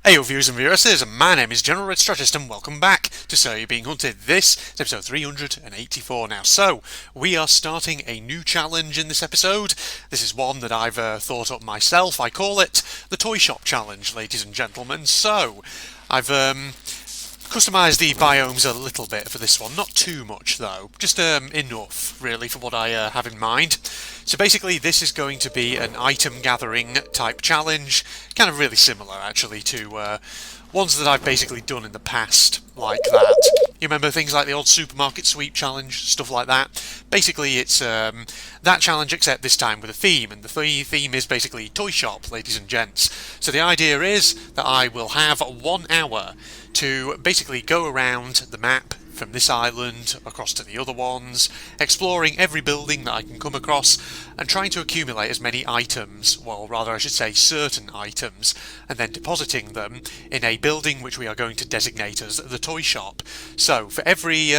Hey, viewers and viewresses, my name is General Red Strategist and welcome back to So You're Being Hunted. This is episode 384 now. So, we are starting a new challenge in this episode. This is one that I've thought up myself. I call it the Toy Shop Challenge, ladies and gentlemen. So, I've customised the biomes a little bit for this one, not too much though, just enough really for what I have in mind. So basically this is going to be an item gathering type challenge, kind of really similar actually to ones that I've basically done in the past like that. You remember things like the old supermarket sweep challenge, stuff like that? Basically it's that challenge except this time with a theme, and the theme is basically toy shop, ladies and gents. So the idea is that I will have 1 hour to basically go around the map from this island across to the other ones, exploring every building that I can come across and trying to accumulate as many items, well rather I should say certain items, and then depositing them in a building which we are going to designate as the toy shop. So for every,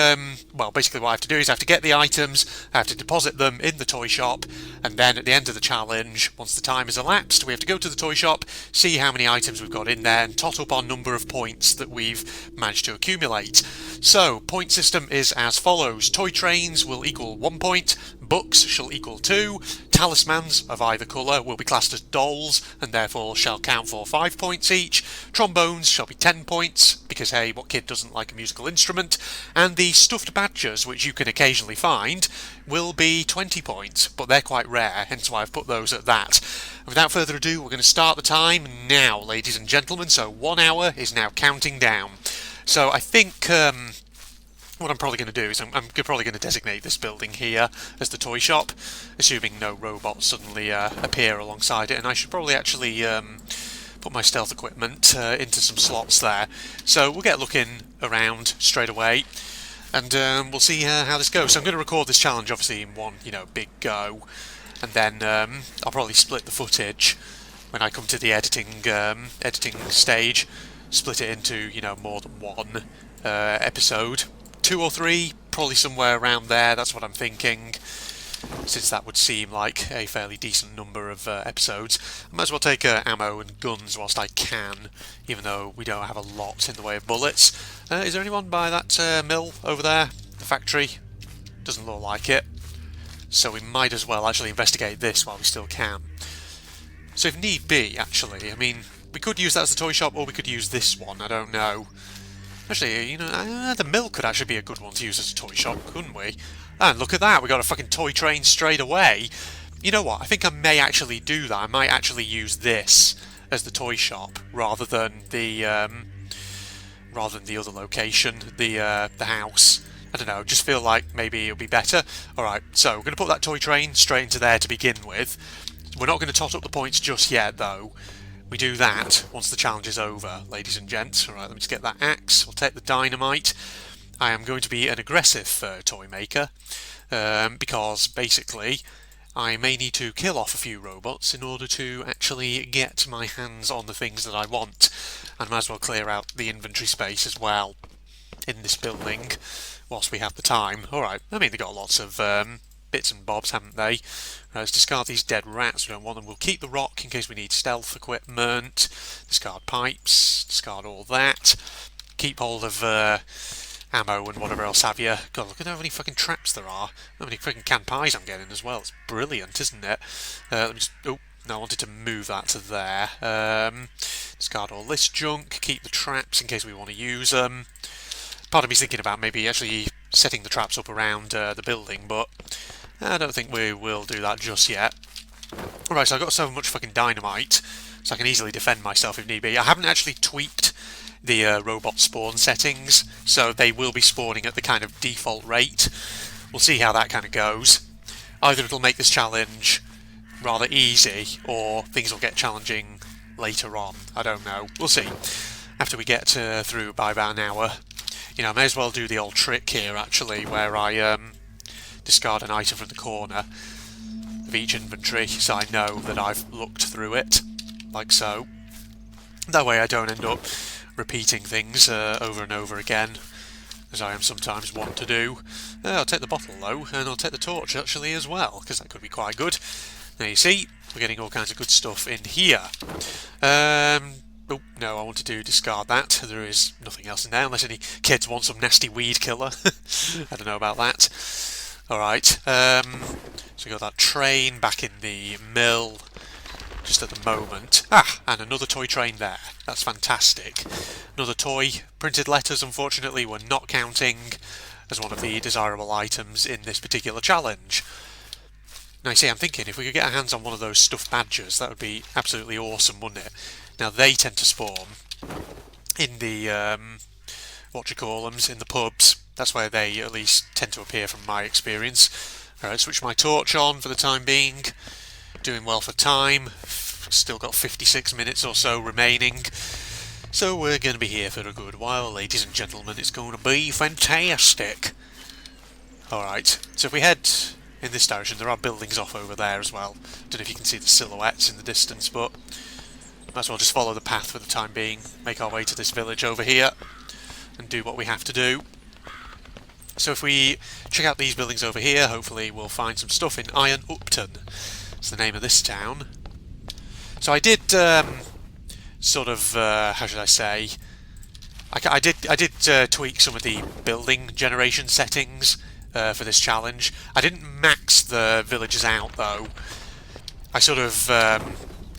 well basically what I have to do is I have to get the items, I have to deposit them in the toy shop, and then at the end of the challenge, once the time has elapsed, we have to go to the toy shop, see how many items we've got in there and tot up our number of points that we've managed to accumulate. So, point system is as follows. Toy trains will equal 1 point, books shall equal 2, talismans of either colour will be classed as dolls and therefore shall count for 5 points each, trombones shall be 10 points, because hey, what kid doesn't like a musical instrument, and the stuffed badgers, which you can occasionally find, will be 20 points, but they're quite rare, hence why I've put those at that. And without further ado, we're going to start the time now, ladies and gentlemen, so 1 hour is now counting down. So I think what I'm probably going to do is I'm probably going to designate this building here as the toy shop, assuming no robots suddenly appear alongside it, and I should probably actually put my stealth equipment into some slots there. So we'll get looking around straight away, and we'll see how this goes. So I'm going to record this challenge obviously in one, big go, and then I'll probably split the footage when I come to the editing stage. Split it into, more than one episode. 2 or 3, probably somewhere around there, that's what I'm thinking, since that would seem like a fairly decent number of episodes. I might as well take ammo and guns whilst I can, even though we don't have a lot in the way of bullets. Is there anyone by that mill over there? The factory? Doesn't look like it. So we might as well actually investigate this while we still can. So if need be, actually, I mean, we could use that as the toy shop, or we could use this one, I don't know. Actually, the mill could actually be a good one to use as a toy shop, couldn't we? And look at that, we got a fucking toy train straight away. You know what, I think I may actually do that. I might actually use this as the toy shop, rather than the other location, the house. I don't know, just feel like maybe it'll be better. Alright, so we're going to put that toy train straight into there to begin with. We're not going to tot up the points just yet, though. We do that once the challenge is over, ladies and gents. Alright, let me just get that axe. We'll take the dynamite. I am going to be an aggressive toy maker, because basically I may need to kill off a few robots in order to actually get my hands on the things that I want. And might as well clear out the inventory space as well in this building whilst we have the time. Alright, I mean, they've got lots of bits and bobs, haven't they? Let's discard these dead rats, we don't want them. We'll keep the rock in case we need stealth equipment. Discard pipes, discard all that. Keep hold of ammo and whatever else have you. God, look at how many fucking traps there are. How many fucking canned pies I'm getting as well. It's brilliant, isn't it? Let me just... Oh, no, I wanted to move that to there. Discard all this junk. Keep the traps in case we want to use them. Part of me's thinking about maybe actually setting the traps up around the building, but I don't think we will do that just yet. Alright, so I've got so much fucking dynamite, so I can easily defend myself if need be. I haven't actually tweaked the robot spawn settings, so they will be spawning at the kind of default rate. We'll see how that kind of goes. Either it'll make this challenge rather easy, or things will get challenging later on. I don't know. We'll see. After we get through by about an hour. I may as well do the old trick here, actually, where I discard an item from the corner of each inventory, so I know that I've looked through it, like so. That way I don't end up repeating things over and over again, as I am sometimes wont to do. I'll take the bottle, though, and I'll take the torch, actually, as well, because that could be quite good. Now, you see, we're getting all kinds of good stuff in here. Oh, no, I wanted to discard that. There is nothing else in there, unless any kids want some nasty weed killer. I don't know about that. Alright, so we got that train back in the mill just at the moment. Ah, and another toy train there. That's fantastic. Another toy. Printed letters, unfortunately, we're not counting as one of the desirable items in this particular challenge. Now, you see, I'm thinking if we could get our hands on one of those stuffed badgers, that would be absolutely awesome, wouldn't it? Now, they tend to spawn in the, in the pubs. That's where they at least tend to appear from my experience. Alright, switch my torch on for the time being. Doing well for time. Still got 56 minutes or so remaining. So we're going to be here for a good while, ladies and gentlemen. It's going to be fantastic. Alright, so if we head in this direction, there are buildings off over there as well. Don't know if you can see the silhouettes in the distance, but might as well just follow the path for the time being. Make our way to this village over here and do what we have to do. So if we check out these buildings over here, hopefully we'll find some stuff in Iron Upton. That's the name of this town. So I did how should I say? I did tweak some of the building generation settings for this challenge. I didn't max the villages out though. I sort of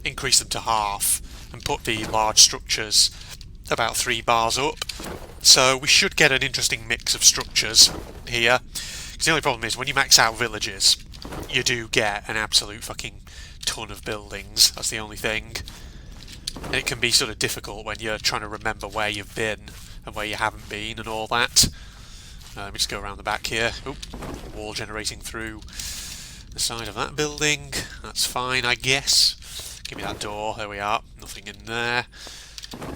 increased them to half and put the large structures about 3 bars up. So we should get an interesting mix of structures here. Because the only problem is when you max out villages, you do get an absolute fucking ton of buildings. That's the only thing. And it can be sort of difficult when you're trying to remember where you've been and where you haven't been and all that. Let me just go around the back here. Oop, wall generating through the side of that building. That's fine, I guess. Give me that door. There we are. Nothing in there.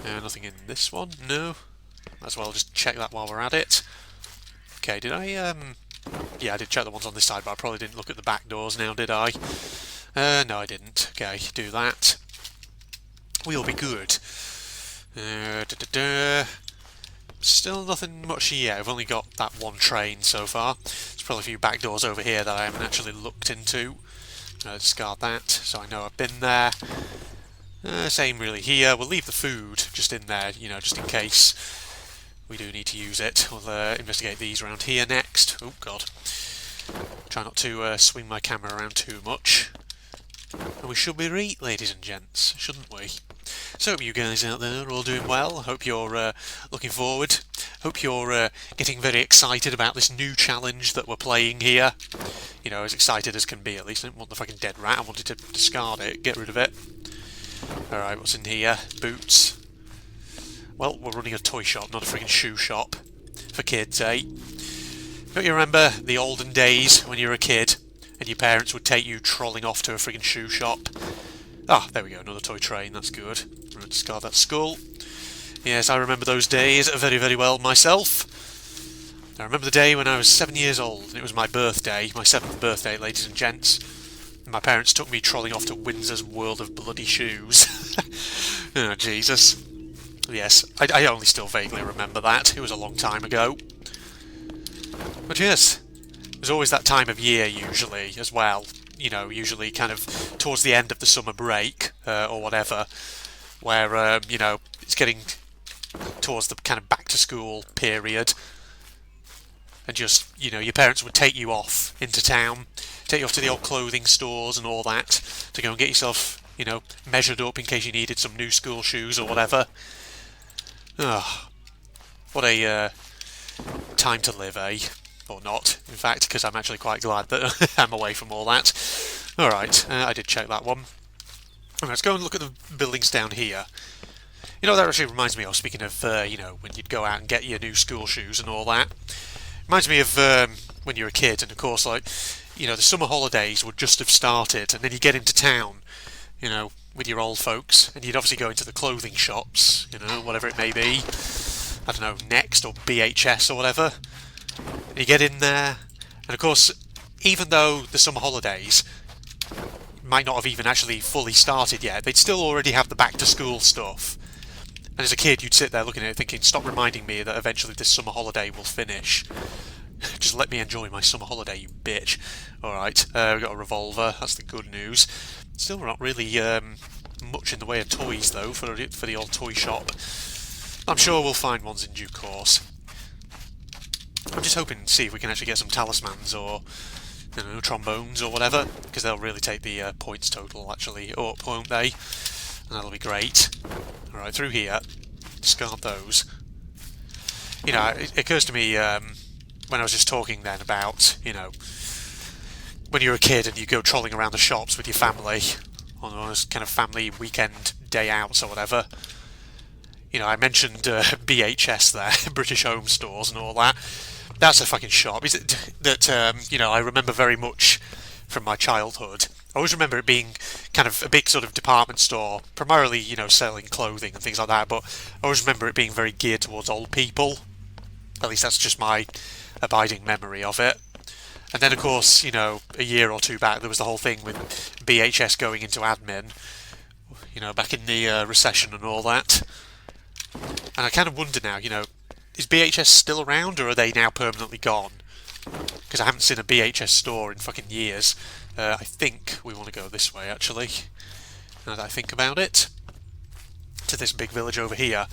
Nothing in this one. No. Might as well just check that while we're at it. Okay, did I... Yeah, I did check the ones on this side, but I probably didn't look at the back doors now, did I? No, I didn't. Okay, do that. We'll be good. Still nothing much here. I've only got that one train so far. There's probably a few back doors over here that I haven't actually looked into. Discard that, so I know I've been there. Same really here. We'll leave the food just in there, you know, just in case we do need to use it. We'll investigate these around here next. Oh god. Try not to swing my camera around too much. And we should be right, ladies and gents, shouldn't we? So hope you guys out there are all doing well. Hope you're looking forward. Hope you're getting very excited about this new challenge that we're playing here. You know, as excited as can be at least. I didn't want the fucking dead rat. I wanted to discard it, get rid of it. Alright, what's in here? Boots. Well, we're running a toy shop, not a friggin' shoe shop. For kids, eh? Don't you remember the olden days when you were a kid and your parents would take you trolling off to a friggin' shoe shop? Ah, there we go, another toy train, that's good. I'm going to discard that skull. Yes, I remember those days very, very well myself. I remember the day when I was 7 years old, and it was my birthday, my 7th birthday, ladies and gents. And my parents took me trolling off to Windsor's World of Bloody Shoes. Oh, Jesus. Yes, I only still vaguely remember that. It was a long time ago. But yes, there's always that time of year usually as well. You know, usually kind of towards the end of the summer break or whatever, where, you know, it's getting towards the kind of back to school period. And just, you know, your parents would take you off into town, take you off to the old clothing stores and all that, to go and get yourself, you know, measured up in case you needed some new school shoes or whatever. Oh, what a time to live, eh? Or not, in fact, because I'm actually quite glad that I'm away from all that. Alright, I did check that one. Let's go and look at the buildings down here. You know, that actually reminds me of, speaking of, you know, when you'd go out and get your new school shoes and all that. Reminds me of when you were a kid, and of course, like, you know, the summer holidays would just have started, and then you get into town, you know, with your old folks, and you'd obviously go into the clothing shops, you know, whatever it may be. I don't know, Next or BHS or whatever. And you get in there, and of course, even though the summer holidays might not have even actually fully started yet, they'd still already have the back to school stuff. And as a kid, you'd sit there looking at it thinking, stop reminding me that eventually this summer holiday will finish. Just let me enjoy my summer holiday, you bitch. Alright, we've got a revolver, that's the good news. Still not really much in the way of toys, though, for the old toy shop. I'm sure we'll find ones in due course. I'm just hoping to see if we can actually get some talismans or, you know, trombones or whatever, because they'll really take the points total actually up, won't they? And that'll be great. Alright, through here. Discard those. You know, it occurs to me when I was just talking then about, you know, when you're a kid and you go trolling around the shops with your family on those kind of family weekend day outs or whatever. You know, I mentioned BHS there, British Home Stores and all that. That's a fucking shop. Is it that you know, I remember very much from my childhood. I always remember it being kind of a big sort of department store, primarily, you know, selling clothing and things like that, but I always remember it being very geared towards old people. At least that's just my abiding memory of it. And then, of course, you know, a year or two back, there was the whole thing with BHS going into admin, you know, back in the recession and all that. And I kind of wonder now, you know, is BHS still around, or are they now permanently gone? Because I haven't seen a BHS store in fucking years. I think we want to go this way, actually, now that I think about it, to this big village over here.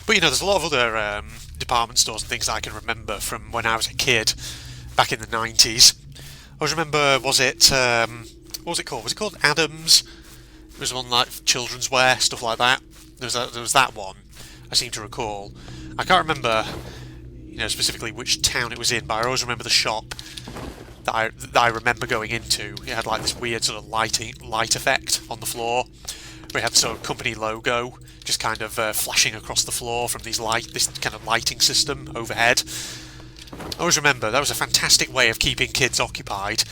But, you know, there's a lot of other department stores and things that I can remember from when I was a kid, back in the 90s. I always remember, was it, what was it called? Was it called Adams? It was one like children's wear, stuff like that. There was that one, I seem to recall. I can't remember, you know, specifically which town it was in, but I always remember the shop that I remember going into. It had like this weird sort of light effect on the floor, where it had the sort of company logo just kind of flashing across the floor from this kind of lighting system overhead. I always remember that was a fantastic way of keeping kids occupied.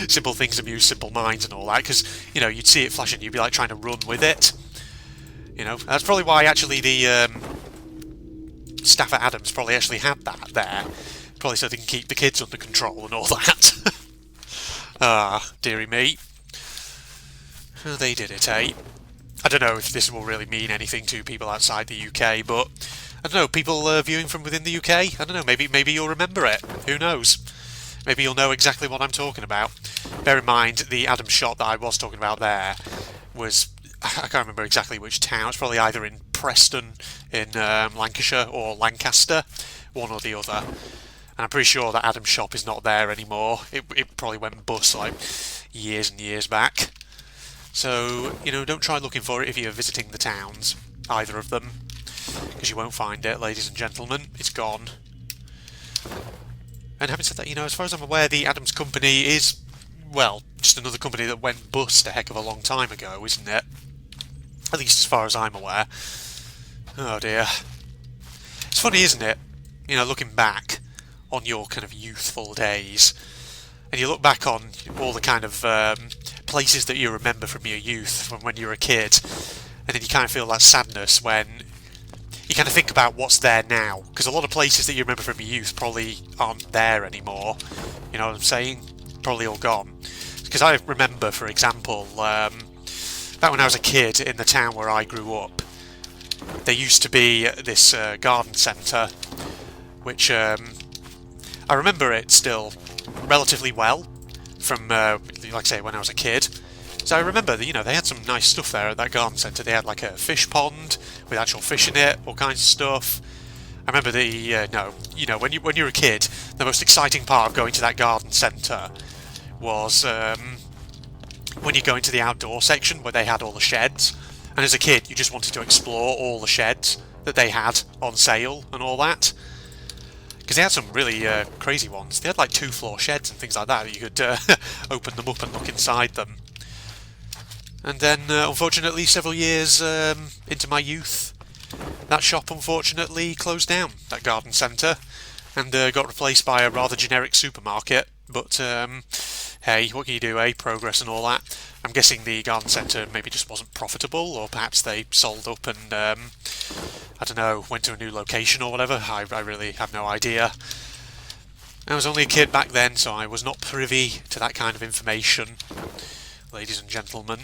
Simple things amuse simple minds and all that, because, you know, you'd see it flashing, you'd be like trying to run with it. You know, that's probably why actually the staff at Adams probably actually had that there. Probably so they can keep the kids under control and all that. Ah, dearie me. Oh, they did it, eh? I don't know if this will really mean anything to people outside the UK, but I don't know, people viewing from within the UK, I don't know, maybe you'll remember it. Who knows? Maybe you'll know exactly what I'm talking about. Bear in mind, the Adams shop that I was talking about there was, I can't remember exactly which town. It's probably either in Preston in Lancashire or Lancaster, one or the other. And I'm pretty sure that Adams shop is not there anymore. It probably went bust like years and years back. So, you know, don't try looking for it if you're visiting the towns, either of them, because you won't find it, ladies and gentlemen. It's gone. And having said that, you know, as far as I'm aware, the Adams Company is, well, just another company that went bust a heck of a long time ago, isn't it? At least as far as I'm aware. Oh dear. It's funny, isn't it? You know, looking back on your kind of youthful days, and you look back on all the kind of places that you remember from your youth, from when you were a kid, and then you kind of feel that sadness when you kind of think about what's there now, because a lot of places that you remember from your youth probably aren't there anymore. You know what I'm saying? Probably all gone. Because I remember, for example, back when I was a kid in the town where I grew up, there used to be this garden centre, which I remember it still relatively well from, like I say, when I was a kid. So I remember that, you know, they had some nice stuff there at that garden centre. They had like a fish pond with actual fish in it, all kinds of stuff. I remember when you were a kid, the most exciting part of going to that garden centre was when you go into the outdoor section where they had all the sheds. And as a kid, you just wanted to explore all the sheds that they had on sale and all that. Because they had some really crazy ones. They had like 2-floor sheds and things like that you could open them up and look inside them. And then, unfortunately, several years into my youth, that shop unfortunately closed down, that garden centre, and got replaced by a rather generic supermarket. But, hey, what can you do, eh? Progress and all that. I'm guessing the garden centre maybe just wasn't profitable, or perhaps they sold up and, I don't know, went to a new location or whatever. I really have no idea. I was only a kid back then, so I was not privy to that kind of information, ladies and gentlemen.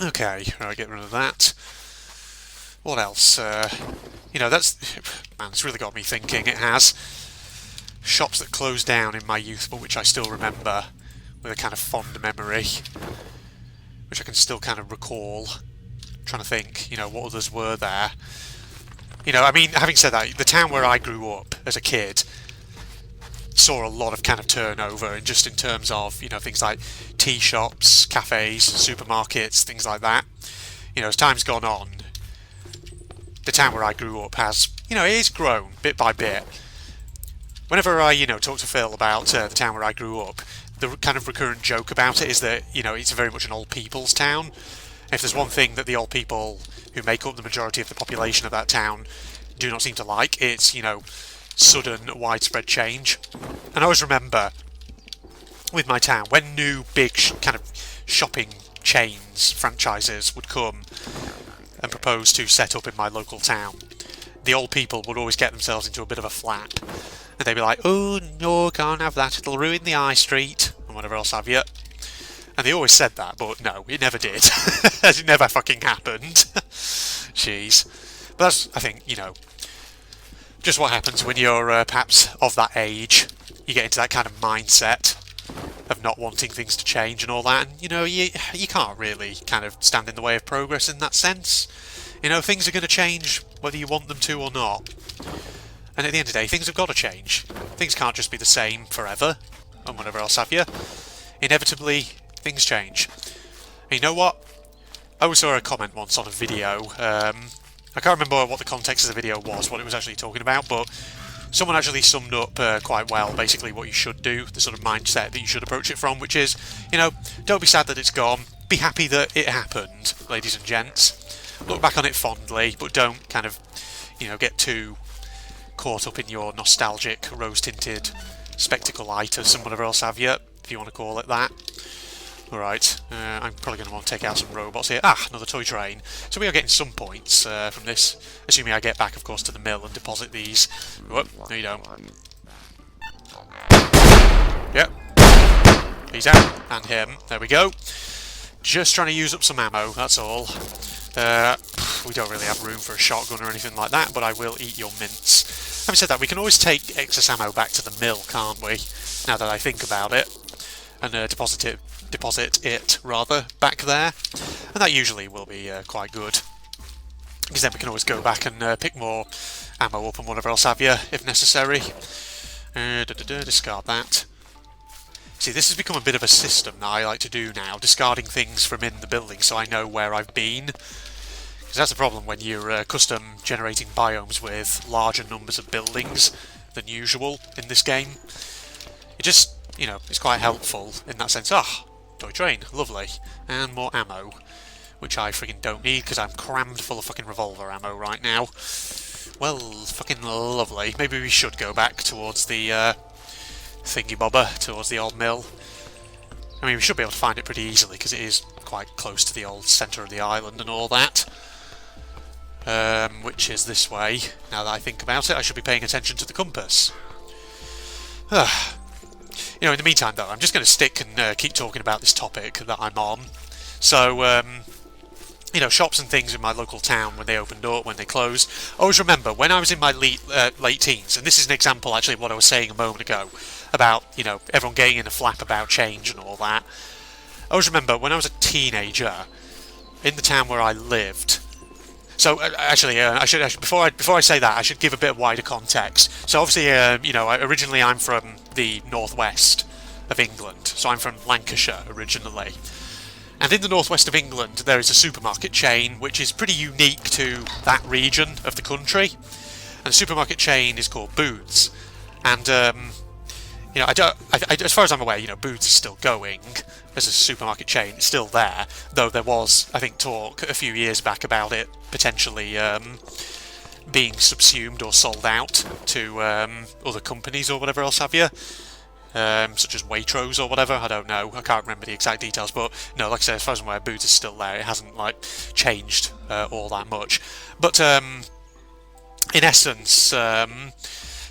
Okay, I'll get rid of that. What else? You know, man, it's really got me thinking, it has. Shops that closed down in my youth, but which I still remember with a kind of fond memory. which I can still kind of recall. I'm trying to think, what others were there. I mean, having said that, the town where I grew up as a kid saw a lot of kind of turnover, and just in terms of things like tea shops, cafes, supermarkets, things like that. As time's gone on, the town where I grew up has it is grown bit by bit. Whenever I talk to Phil about the town where I grew up, the kind of recurrent joke about it is that it's very much an old people's town. And if there's one thing that the old people who make up the majority of the population of that town do not seem to like, it's sudden, widespread change. And I always remember with my town, when new big kind of shopping chains, franchises would come and propose to set up in my local town, the old people would always get themselves into a bit of a flap. And they'd be like, oh no, can't have that, it'll ruin the high street, and whatever else have you. And they always said that, but no, it never did. It never fucking happened. Jeez. But that's, I think, just what happens when you're perhaps of that age. You get into that kind of mindset of not wanting things to change and all that, and you can't really kind of stand in the way of progress in that sense. Things are going to change whether you want them to or not. And at the end of the day, things have got to change. Things can't just be the same forever, and whatever else have you. Inevitably, things change. And you know what? I always saw a comment once on a video. I can't remember what the context of the video was, what it was actually talking about, but someone actually summed up quite well basically what you should do, the sort of mindset that you should approach it from, which is, don't be sad that it's gone, be happy that it happened, ladies and gents. Look back on it fondly, but don't kind of, get too caught up in your nostalgic, rose-tinted spectacle-itis and whatever else have you, if you want to call it that. Alright, I'm probably going to want to take out some robots here. Another toy train. So we are getting some points from this, assuming I get back, of course, to the mill and deposit these. Whoop, no you don't. Yep. He's out. And him. There we go. Just trying to use up some ammo, that's all. We don't really have room for a shotgun or anything like that, but I will eat your mints. Having said that, we can always take excess ammo back to the mill, can't we? Now that I think about it. And deposit it back there, and that usually will be quite good, because then we can always go back and pick more ammo up and whatever else have you if necessary. Discard that. See, this has become a bit of a system that I like to do now, discarding things from in the building so I know where I've been, because that's the problem when you're custom generating biomes with larger numbers of buildings than usual in this game. It just it's quite helpful in that sense. Toy train, lovely. And more ammo, which I friggin' don't need because I'm crammed full of fucking revolver ammo right now. Well, fucking lovely. Maybe we should go back towards the thingy-bobber, towards the old mill. I mean, we should be able to find it pretty easily because it is quite close to the old centre of the island and all that. Which is this way. Now that I think about it, I should be paying attention to the compass. In the meantime, though, I'm just going to stick and keep talking about this topic that I'm on. So, shops and things in my local town, when they opened up, when they closed. I always remember, when I was in my late teens, and this is an example, actually, of what I was saying a moment ago, about, everyone getting in a flap about change and all that. I always remember, when I was a teenager, in the town where I lived... So, actually, I should before I say that, I should give a bit of wider context. So, obviously, originally I'm from the northwest of England. So, I'm from Lancashire originally. And in the northwest of England, there is a supermarket chain which is pretty unique to that region of the country. And the supermarket chain is called Booths. And as far as I'm aware, Booths is still going as a supermarket chain. It's still there, though there was, I think, talk a few years back about it potentially being subsumed or sold out to other companies or whatever else have you, such as Waitrose or whatever. I don't know. I can't remember the exact details, but no, like I said, as far as I'm aware, Booths is still there. It hasn't changed all that much. But in essence,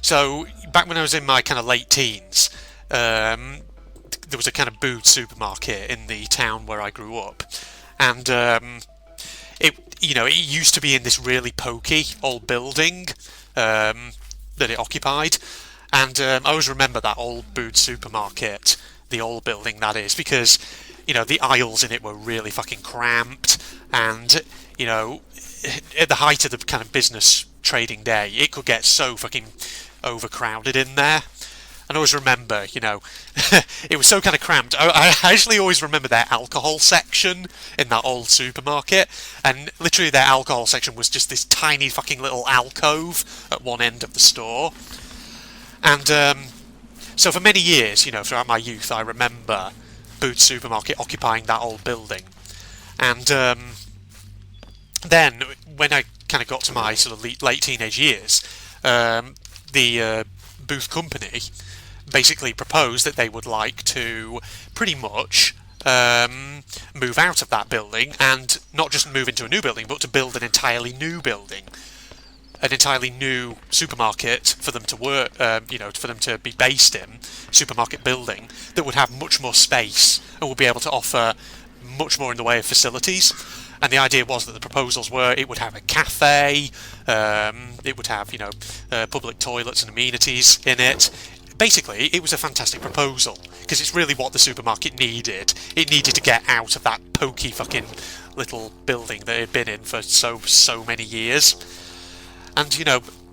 so back when I was in my kind of late teens, there was a kind of Booths supermarket in the town where I grew up, and it used to be in this really pokey old building that it occupied, and I always remember that old Booths supermarket, the old building that is, because the aisles in it were really fucking cramped, and at the height of the kind of business trading day, it could get so fucking overcrowded in there. And I always remember, it was so kind of cramped. I actually always remember their alcohol section in that old supermarket, and literally their alcohol section was just this tiny fucking little alcove at one end of the store. And so for many years, throughout my youth, I remember Boots Supermarket occupying that old building. And then, when I kind of got to my sort of late teenage years, the Booth company basically proposed that they would like to pretty much move out of that building, and not just move into a new building, but to build an entirely new building, an entirely new supermarket for them to work, for them to be based in, supermarket building that would have much more space and would be able to offer much more in the way of facilities. And the idea was that the proposals were it would have a cafe, it would have, public toilets and amenities in it. Basically, it was a fantastic proposal, because it's really what the supermarket needed. It needed to get out of that pokey fucking little building that it had been in for so many years. And,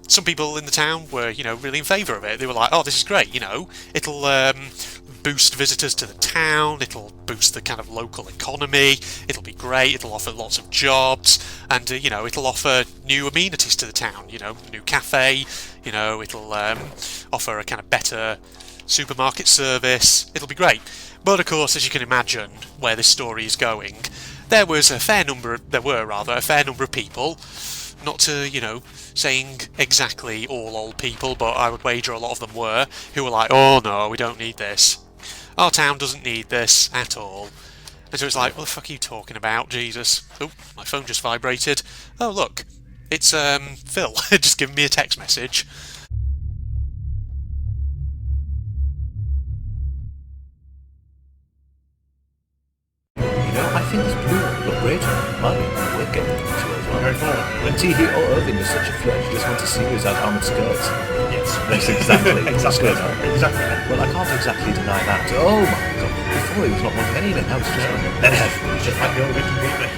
some people in the town were, really in favour of it. They were like, oh, this is great, it'll boost visitors to the town, it'll boost the kind of local economy, it'll be great, it'll offer lots of jobs, and, it'll offer new amenities to the town, new cafe, it'll offer a kind of better supermarket service, it'll be great. But of course, as you can imagine where this story is going, there were a fair number of people, not to, saying exactly all old people, but I would wager a lot of them were, who were like, oh no, we don't need this. Our town doesn't need this at all. And so it's like, what the fuck are you talking about, Jesus? Oh, my phone just vibrated. Oh, look, it's Phil, just giving me a text message. I think this blue will look great on money. We're getting into it as well. Very forward. When T.H. Irving is such a flirt, you just want to see who's had armoured skirts. Yes. That's exactly. Exactly. Exactly. Well, I can't exactly deny that. Oh my god. Before he was not one of any, now it's just... It's just like the old completely.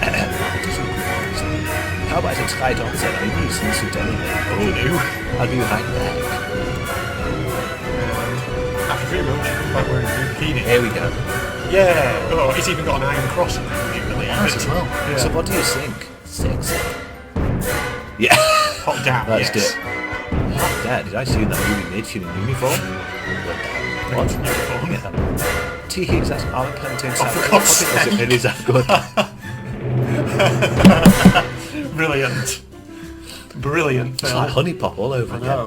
How about a Trident said, I need some suit anyway. Oh, no. I'll be right back. After 3 months, like wearing a blue bikini. Here we go. Yeah. Oh, it's even got an iron cross on it. Can you believe Nice it? as well. Yeah. So what do you think? 6. Yeah. Hot damn, That's yes. it. Hot Dad, did I see you in that movie Made in uniform? What? Uniform. Yeah. T-Higgs, that's our plantain salad. for God's sake. It is that good. Brilliant. Brilliant, Phil. It's like honey pop all over I again. know.